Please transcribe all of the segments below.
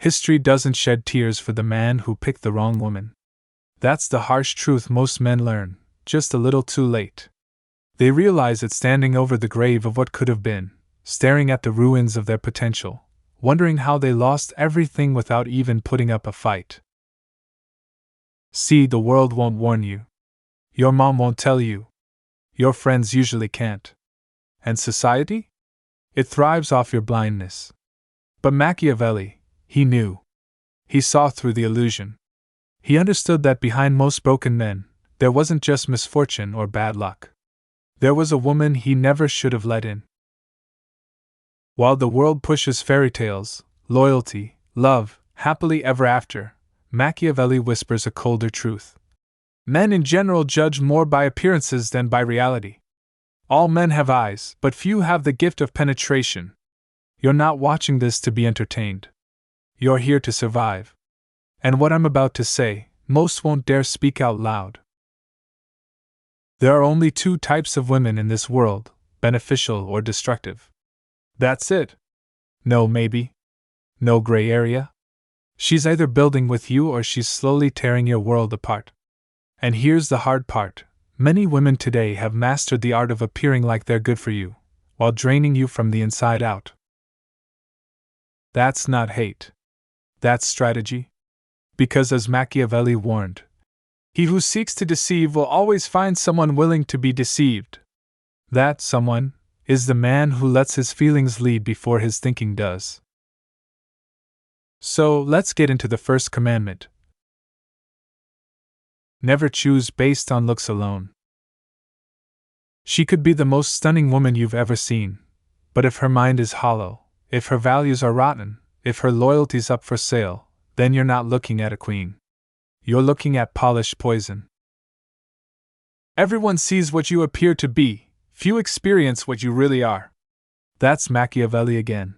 History doesn't shed tears for the man who picked the wrong woman. That's the harsh truth most men learn, just a little too late. They realize it standing over the grave of what could have been, staring at the ruins of their potential, wondering how they lost everything without even putting up a fight. See, the world won't warn you. Your mom won't tell you. Your friends usually can't. And society? It thrives off your blindness. But Machiavelli, he knew. He saw through the illusion. He understood that behind most broken men, there wasn't just misfortune or bad luck. There was a woman he never should have let in. While the world pushes fairy tales, loyalty, love, happily ever after, Machiavelli whispers a colder truth. Men in general judge more by appearances than by reality. All men have eyes, but few have the gift of penetration. You're not watching this to be entertained. You're here to survive. And what I'm about to say, most won't dare speak out loud. There are only two types of women in this world, beneficial or destructive. That's it. No maybe. No gray area. She's either building with you or she's slowly tearing your world apart. And here's the hard part. Many women today have mastered the art of appearing like they're good for you, while draining you from the inside out. That's not hate. That's strategy. Because as Machiavelli warned, he who seeks to deceive will always find someone willing to be deceived. That someone is the man who lets his feelings lead before his thinking does. So let's get into the first commandment. Never choose based on looks alone. She could be the most stunning woman you've ever seen, but if her mind is hollow, if her values are rotten, if her loyalty's up for sale, then you're not looking at a queen. You're looking at polished poison. Everyone sees what you appear to be, few experience what you really are. That's Machiavelli again.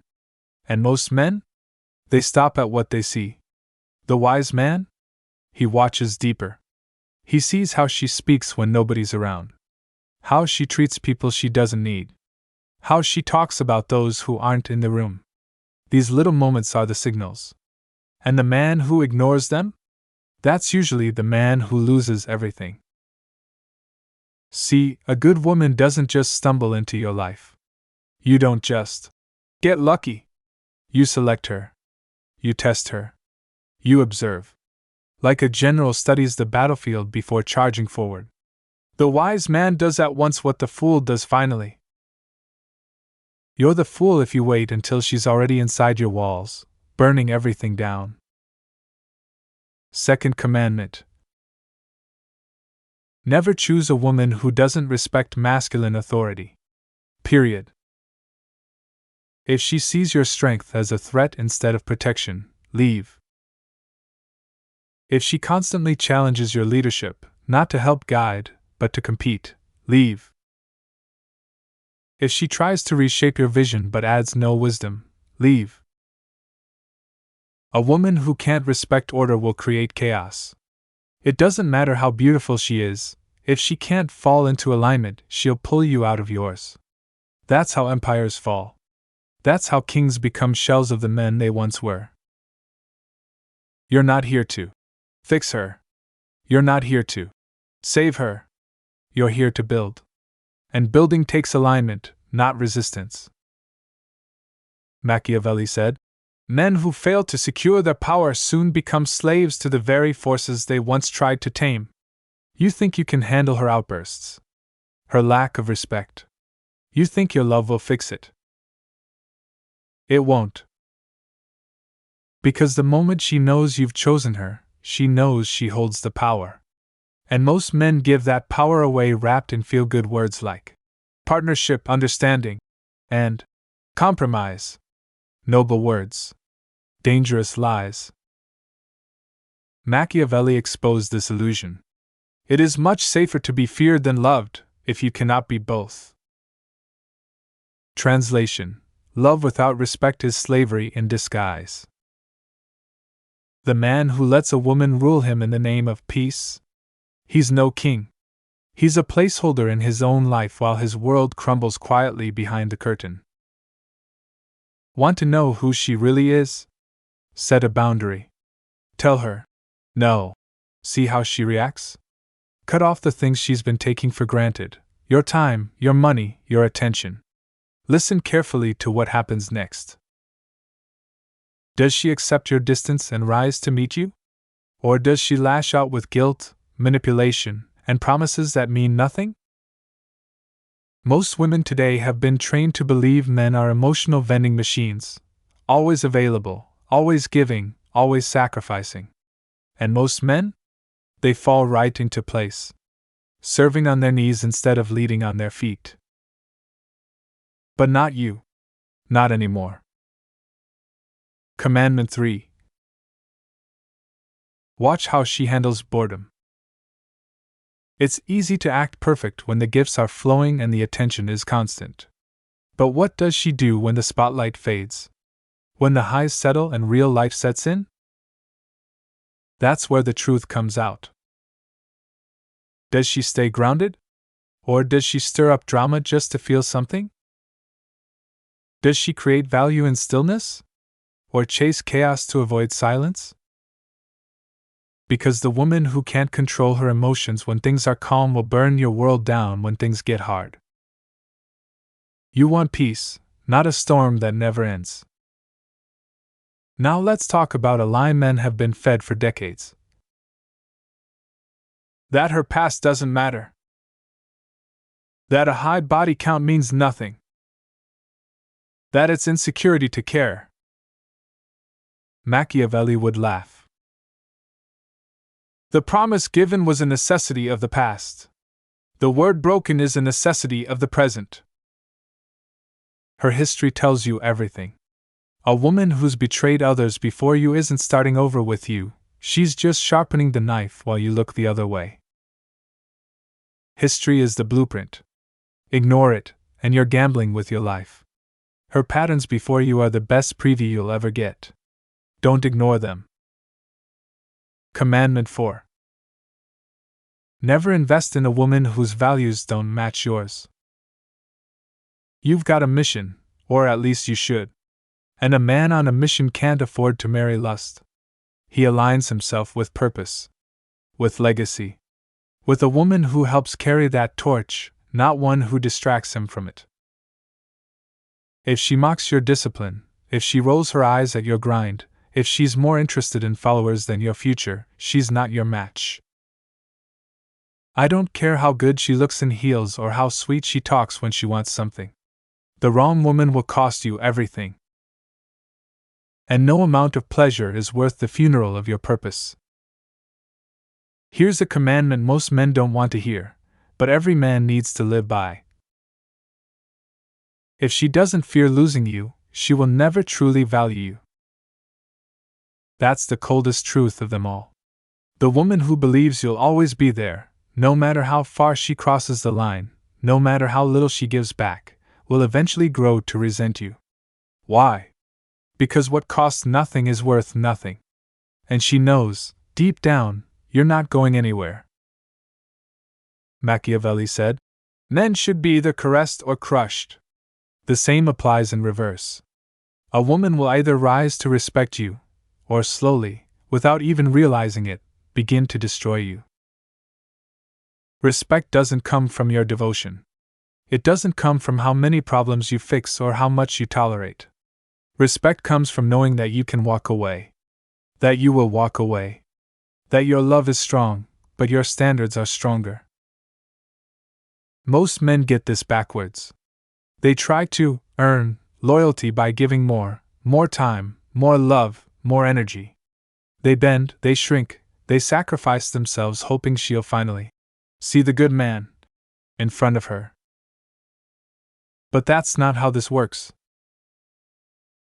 And most men? They stop at what they see. The wise man? He watches deeper. He sees how she speaks when nobody's around. How she treats people she doesn't need. How she talks about those who aren't in the room. These little moments are the signals. And the man who ignores them? That's usually the man who loses everything. See, a good woman doesn't just stumble into your life. You don't just get lucky. You select her. You test her. You observe. Like a general studies the battlefield before charging forward. The wise man does at once what the fool does finally. You're the fool if you wait until she's already inside your walls, burning everything down. Second commandment. Never choose a woman who doesn't respect masculine authority. Period. If she sees your strength as a threat instead of protection, leave. If she constantly challenges your leadership, not to help guide, but to compete, leave. If she tries to reshape your vision but adds no wisdom, leave. A woman who can't respect order will create chaos. It doesn't matter how beautiful she is, if she can't fall into alignment, she'll pull you out of yours. That's how empires fall. That's how kings become shells of the men they once were. You're not here to fix her. You're not here to save her. You're here to build. And building takes alignment, not resistance. Machiavelli said, "Men who fail to secure their power soon become slaves to the very forces they once tried to tame." You think you can handle her outbursts, her lack of respect. You think your love will fix it. It won't. Because the moment she knows you've chosen her, she knows she holds the power. And most men give that power away wrapped in feel-good words like partnership, understanding, and compromise. Noble words. Dangerous lies. Machiavelli exposed this illusion. It is much safer to be feared than loved, if you cannot be both. Translation: Love without respect is slavery in disguise. The man who lets a woman rule him in the name of peace? He's no king. He's a placeholder in his own life while his world crumbles quietly behind the curtain. Want to know who she really is? Set a boundary. Tell her, no. See how she reacts? Cut off the things she's been taking for granted: your time, your money, your attention. Listen carefully to what happens next. Does she accept your distance and rise to meet you? Or does she lash out with guilt, manipulation, and promises that mean nothing? Most women today have been trained to believe men are emotional vending machines, always available, always giving, always sacrificing. And most men? They fall right into place, serving on their knees instead of leading on their feet. But not you. Not anymore. Commandment 3. Watch how she handles boredom. It's easy to act perfect when the gifts are flowing and the attention is constant. But what does she do when the spotlight fades? When the highs settle and real life sets in? That's where the truth comes out. Does she stay grounded? Or does she stir up drama just to feel something? Does she create value in stillness? Or chase chaos to avoid silence? Because the woman who can't control her emotions when things are calm will burn your world down when things get hard. You want peace, not a storm that never ends. Now let's talk about a lie men have been fed for decades. That her past doesn't matter. That a high body count means nothing. That it's insecurity to care. Machiavelli would laugh. The promise given was a necessity of the past. The word broken is a necessity of the present. Her history tells you everything. A woman who's betrayed others before you isn't starting over with you, she's just sharpening the knife while you look the other way. History is the blueprint. Ignore it, and you're gambling with your life. Her patterns before you are the best preview you'll ever get. Don't ignore them. Commandment 4. Never invest in a woman whose values don't match yours. You've got a mission, or at least you should. And a man on a mission can't afford to marry lust. He aligns himself with purpose, with legacy, with a woman who helps carry that torch, not one who distracts him from it. If she mocks your discipline, if she rolls her eyes at your grind, if she's more interested in followers than your future, she's not your match. I don't care how good she looks in heels or how sweet she talks when she wants something. The wrong woman will cost you everything. And no amount of pleasure is worth the funeral of your purpose. Here's a commandment most men don't want to hear, but every man needs to live by. If she doesn't fear losing you, she will never truly value you. That's the coldest truth of them all. The woman who believes you'll always be there, no matter how far she crosses the line, no matter how little she gives back, will eventually grow to resent you. Why? Because what costs nothing is worth nothing. And she knows, deep down, you're not going anywhere. Machiavelli said, "Men should be either caressed or crushed." The same applies in reverse. A woman will either rise to respect you, or slowly, without even realizing it, begin to destroy you. Respect doesn't come from your devotion. It doesn't come from how many problems you fix or how much you tolerate. Respect comes from knowing that you can walk away. That you will walk away. That your love is strong, but your standards are stronger. Most men get this backwards. They try to earn loyalty by giving more time, more love, more energy. They bend, they shrink, they sacrifice themselves hoping she'll finally see the good man in front of her. But that's not how this works.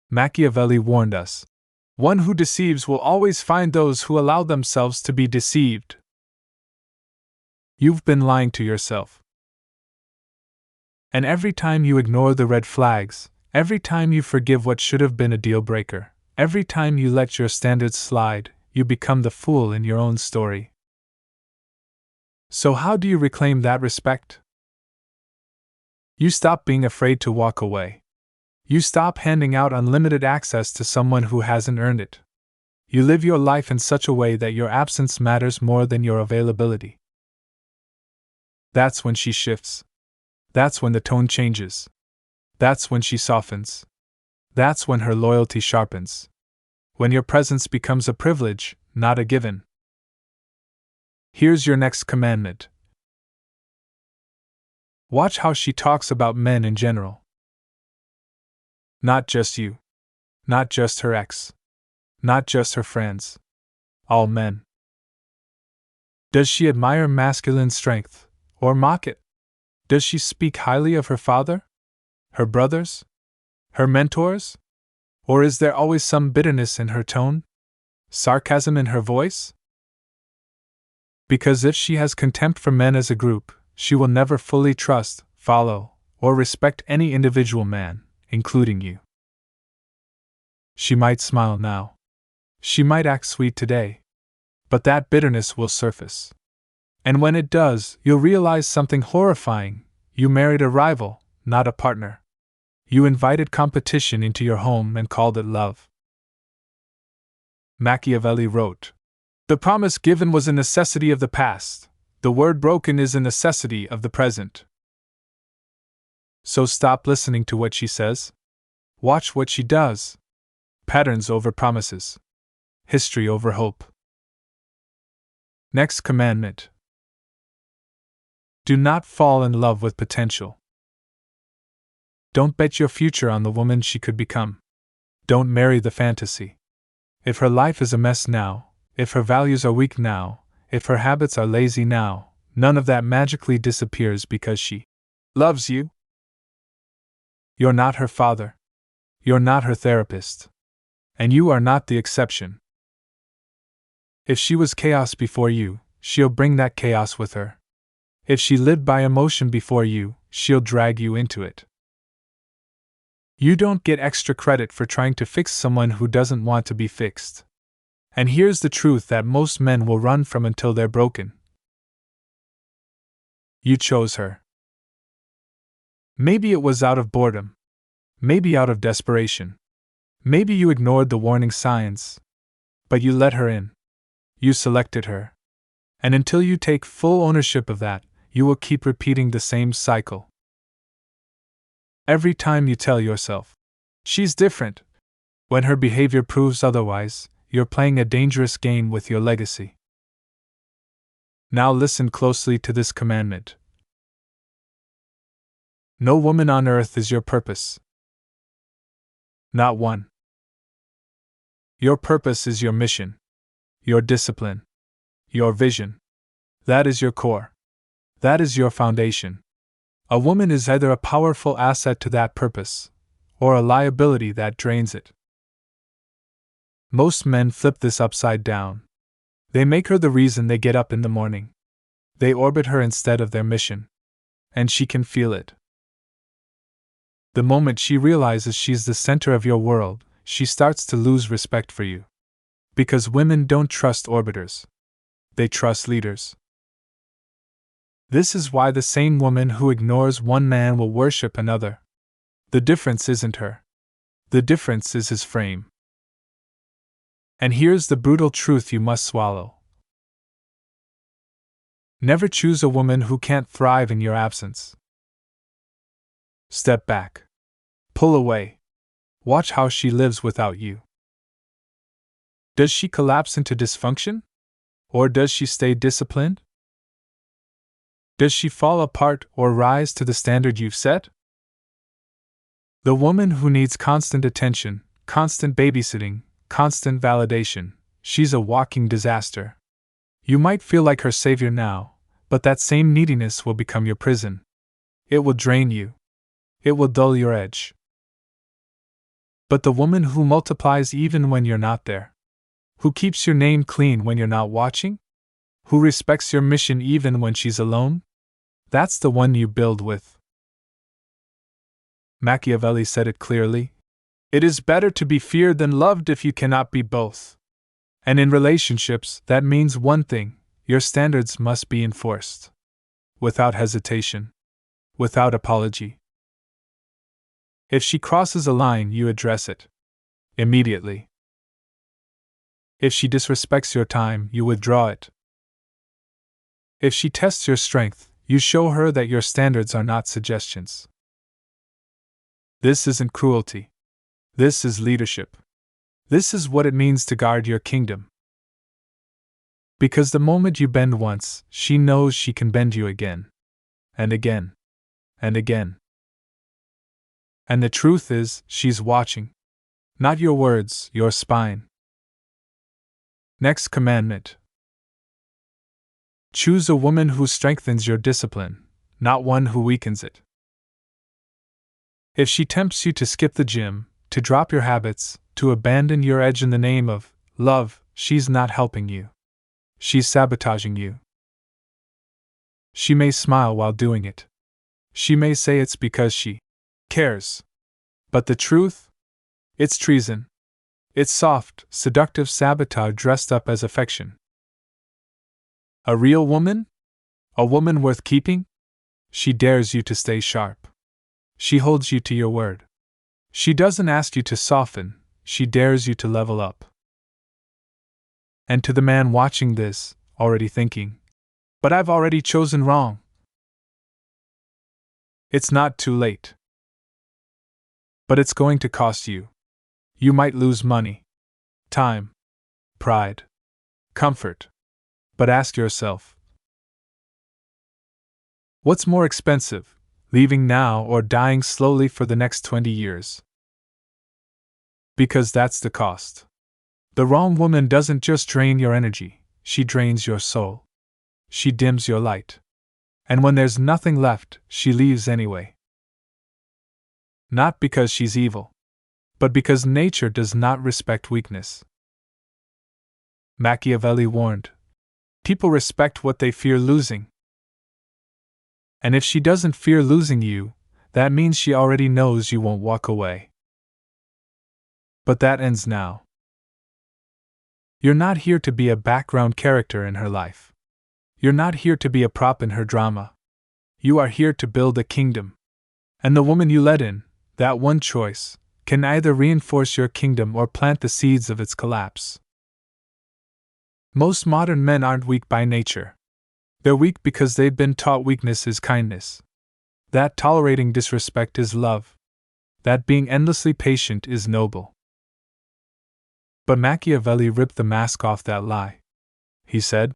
Machiavelli warned us. One who deceives will always find those who allow themselves to be deceived. You've been lying to yourself. And every time you ignore the red flags, every time you forgive what should have been a deal breaker, every time you let your standards slide, you become the fool in your own story. So how do you reclaim that respect? You stop being afraid to walk away. You stop handing out unlimited access to someone who hasn't earned it. You live your life in such a way that your absence matters more than your availability. That's when she shifts. That's when the tone changes. That's when she softens. That's when her loyalty sharpens. When your presence becomes a privilege, not a given. Here's your next commandment. Watch how she talks about men in general. Not just you. Not just her ex. Not just her friends. All men. Does she admire masculine strength, or mock it? Does she speak highly of her father? Her brothers? Her mentors? Or is there always some bitterness in her tone? Sarcasm in her voice? Because if she has contempt for men as a group, she will never fully trust, follow, or respect any individual man, including you. She might smile now. She might act sweet today. But that bitterness will surface. And when it does, you'll realize something horrifying. You married a rival, not a partner. You invited competition into your home and called it love. Machiavelli wrote, "The promise given was a necessity of the past. The word broken is a necessity of the present." So stop listening to what she says. Watch what she does. Patterns over promises. History over hope. Next commandment. Do not fall in love with potential. Don't bet your future on the woman she could become. Don't marry the fantasy. If her life is a mess now, if her values are weak now, if her habits are lazy now, none of that magically disappears because she loves you. You're not her father. You're not her therapist. And you are not the exception. If she was chaos before you, she'll bring that chaos with her. If she lived by emotion before you, she'll drag you into it. You don't get extra credit for trying to fix someone who doesn't want to be fixed. And here's the truth that most men will run from until they're broken. You chose her. Maybe it was out of boredom. Maybe out of desperation. Maybe you ignored the warning signs. But you let her in. You selected her. And until you take full ownership of that, you will keep repeating the same cycle. Every time you tell yourself, "She's different," when her behavior proves otherwise, you're playing a dangerous game with your legacy. Now listen closely to this commandment. No woman on earth is your purpose. Not one. Your purpose is your mission, your discipline, your vision. That is your core. That is your foundation. A woman is either a powerful asset to that purpose, or a liability that drains it. Most men flip this upside down. They make her the reason they get up in the morning. They orbit her instead of their mission. And she can feel it. The moment she realizes she's the center of your world, she starts to lose respect for you. Because women don't trust orbiters. They trust leaders. This is why the same woman who ignores one man will worship another. The difference isn't her. The difference is his frame. And here's the brutal truth you must swallow. Never choose a woman who can't thrive in your absence. Step back. Pull away. Watch how she lives without you. Does she collapse into dysfunction? Or does she stay disciplined? Does she fall apart or rise to the standard you've set? The woman who needs constant attention, constant babysitting, constant validation, she's a walking disaster. You might feel like her savior now, but that same neediness will become your prison. It will drain you. It will dull your edge. But the woman who multiplies even when you're not there, who keeps your name clean when you're not watching, who respects your mission even when she's alone, that's the one you build with. Machiavelli said it clearly. It is better to be feared than loved if you cannot be both. And in relationships, that means one thing: your standards must be enforced. Without hesitation. Without apology. If she crosses a line, you address it. Immediately. If she disrespects your time, you withdraw it. If she tests your strength, you show her that your standards are not suggestions. This isn't cruelty. This is leadership. This is what it means to guard your kingdom. Because the moment you bend once, she knows she can bend you again. And again. And again. And the truth is, she's watching. Not your words, your spine. Next commandment. Choose a woman who strengthens your discipline, not one who weakens it. If she tempts you to skip the gym, to drop your habits, to abandon your edge in the name of love, she's not helping you. She's sabotaging you. She may smile while doing it. She may say it's because she cares. But the truth? It's treason. It's soft, seductive sabotage dressed up as affection. A real woman? A woman worth keeping? She dares you to stay sharp. She holds you to your word. She doesn't ask you to soften, she dares you to level up. And to the man watching this, already thinking, but I've already chosen wrong. It's not too late. But it's going to cost you. You might lose money, time, pride, comfort. But ask yourself, what's more expensive, leaving now or dying slowly for the next 20 years? Because that's the cost. The wrong woman doesn't just drain your energy, she drains your soul. She dims your light. And when there's nothing left, she leaves anyway. Not because she's evil, but because nature does not respect weakness. Machiavelli warned, people respect what they fear losing. And if she doesn't fear losing you, that means she already knows you won't walk away. But that ends now. You're not here to be a background character in her life. You're not here to be a prop in her drama. You are here to build a kingdom. And the woman you let in, that one choice, can either reinforce your kingdom or plant the seeds of its collapse. Most modern men aren't weak by nature. They're weak because they've been taught weakness is kindness. That tolerating disrespect is love. That being endlessly patient is noble. But Machiavelli ripped the mask off that lie. He said,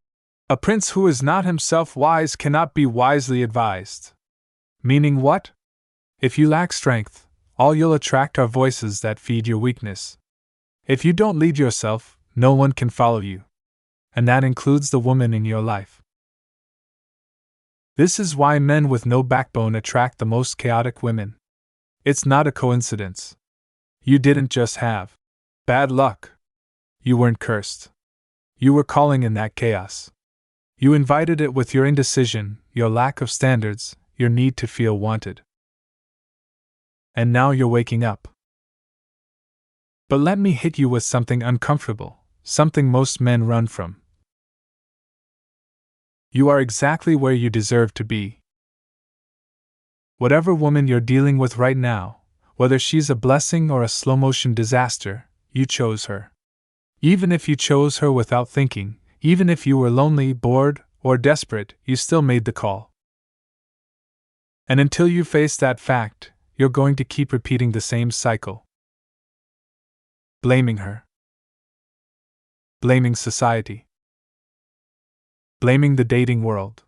"A prince who is not himself wise cannot be wisely advised." Meaning what? If you lack strength, all you'll attract are voices that feed your weakness. If you don't lead yourself, no one can follow you. And that includes the woman in your life. This is why men with no backbone attract the most chaotic women. It's not a coincidence. You didn't just have bad luck. You weren't cursed. You were calling in that chaos. You invited it with your indecision, your lack of standards, your need to feel wanted. And now you're waking up. But let me hit you with something uncomfortable, something most men run from. You are exactly where you deserve to be. Whatever woman you're dealing with right now, whether she's a blessing or a slow-motion disaster, you chose her. Even if you chose her without thinking, even if you were lonely, bored, or desperate, you still made the call. And until you face that fact, you're going to keep repeating the same cycle. Blaming her. Blaming society. Blaming the dating world.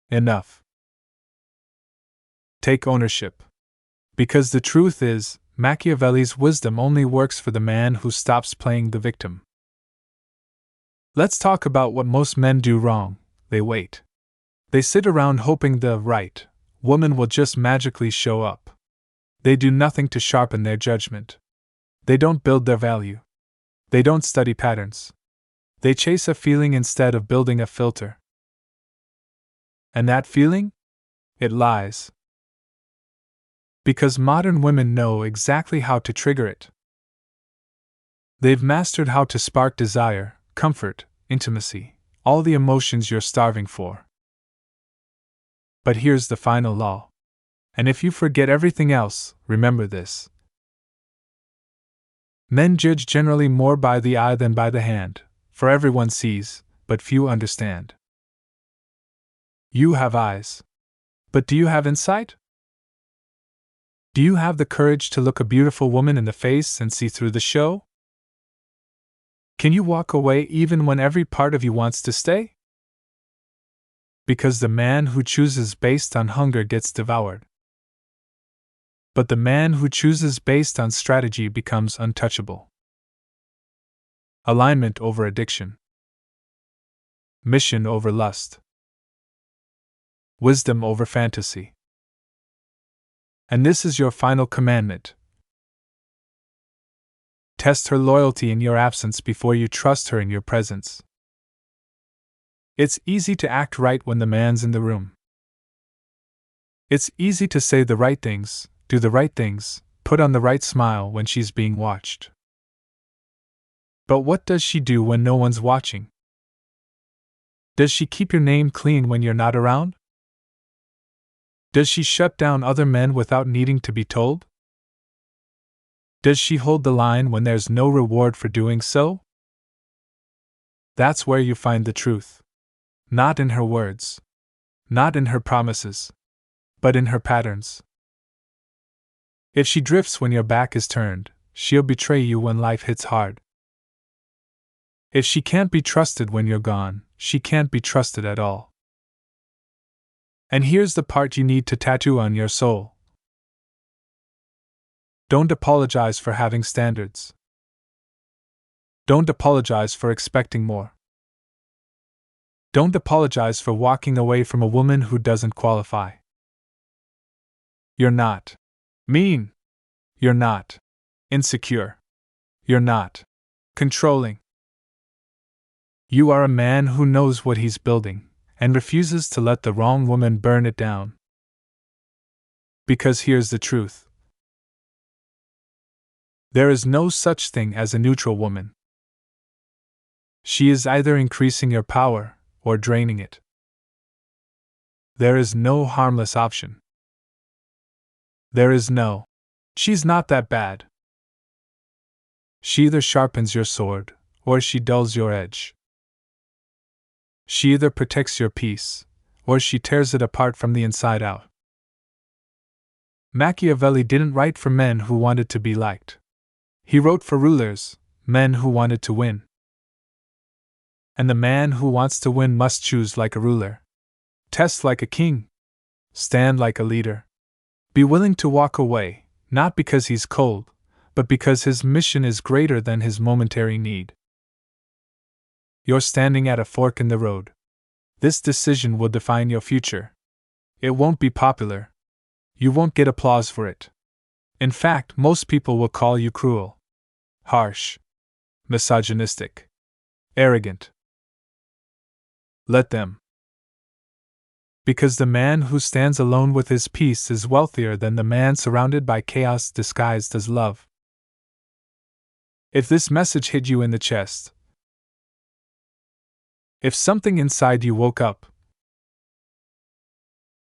Enough. Take ownership. Because the truth is, Machiavelli's wisdom only works for the man who stops playing the victim. Let's talk about what most men do wrong. They wait. They sit around hoping the right woman will just magically show up. They do nothing to sharpen their judgment. They don't build their value. They don't study patterns. They chase a feeling instead of building a filter. And that feeling? It lies. Because modern women know exactly how to trigger it. They've mastered how to spark desire, comfort, intimacy, all the emotions you're starving for. But here's the final law. And if you forget everything else, remember this. Men judge generally more by the eye than by the hand, for everyone sees, but few understand. You have eyes. But do you have insight? Do you have the courage to look a beautiful woman in the face and see through the show? Can you walk away even when every part of you wants to stay? Because the man who chooses based on hunger gets devoured. But the man who chooses based on strategy becomes untouchable. Alignment over addiction. Mission over lust. Wisdom over fantasy. And this is your final commandment. Test her loyalty in your absence before you trust her in your presence. It's easy to act right when the man's in the room. It's easy to say the right things, do the right things, put on the right smile when she's being watched. But what does she do when no one's watching? Does she keep your name clean when you're not around? Does she shut down other men without needing to be told? Does she hold the line when there's no reward for doing so? That's where you find the truth. Not in her words. Not in her promises. But in her patterns. If she drifts when your back is turned, she'll betray you when life hits hard. If she can't be trusted when you're gone, she can't be trusted at all. And here's the part you need to tattoo on your soul. Don't apologize for having standards. Don't apologize for expecting more. Don't apologize for walking away from a woman who doesn't qualify. You're not mean. You're not insecure. You're not controlling. You are a man who knows what he's building and refuses to let the wrong woman burn it down. Because here's the truth. There is no such thing as a neutral woman. She is either increasing your power or draining it. There is no harmless option. There is no, she's not that bad. She either sharpens your sword or she dulls your edge. She either protects your peace or she tears it apart from the inside out. Machiavelli didn't write for men who wanted to be liked. He wrote for rulers, men who wanted to win. And the man who wants to win must choose like a ruler, test like a king, stand like a leader, be willing to walk away, not because he's cold, but because his mission is greater than his momentary need. You're standing at a fork in the road. This decision will define your future. It won't be popular. You won't get applause for it. In fact, most people will call you cruel, harsh, misogynistic, arrogant. Let them. Because the man who stands alone with his peace is wealthier than the man surrounded by chaos disguised as love. If this message hit you in the chest, if something inside you woke up,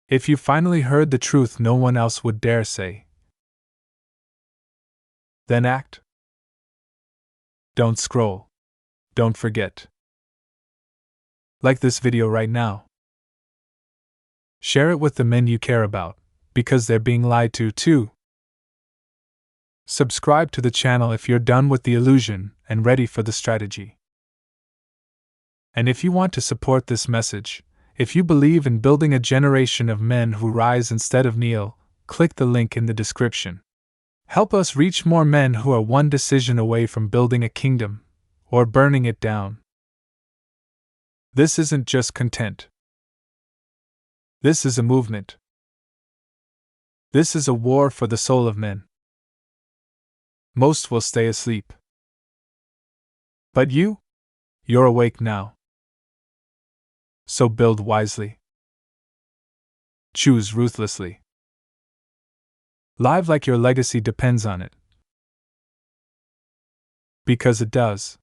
if you finally heard the truth no one else would dare say, then act. Don't scroll. Don't forget. Like this video right now. Share it with the men you care about, because they're being lied to too. Subscribe to the channel if you're done with the illusion and ready for the strategy. And if you want to support this message, if you believe in building a generation of men who rise instead of kneel, click the link in the description. Help us reach more men who are one decision away from building a kingdom, or burning it down. This isn't just content. This is a movement. This is a war for the soul of men. Most will stay asleep. But you're awake now. So build wisely. Choose ruthlessly. Live like your legacy depends on it. Because it does.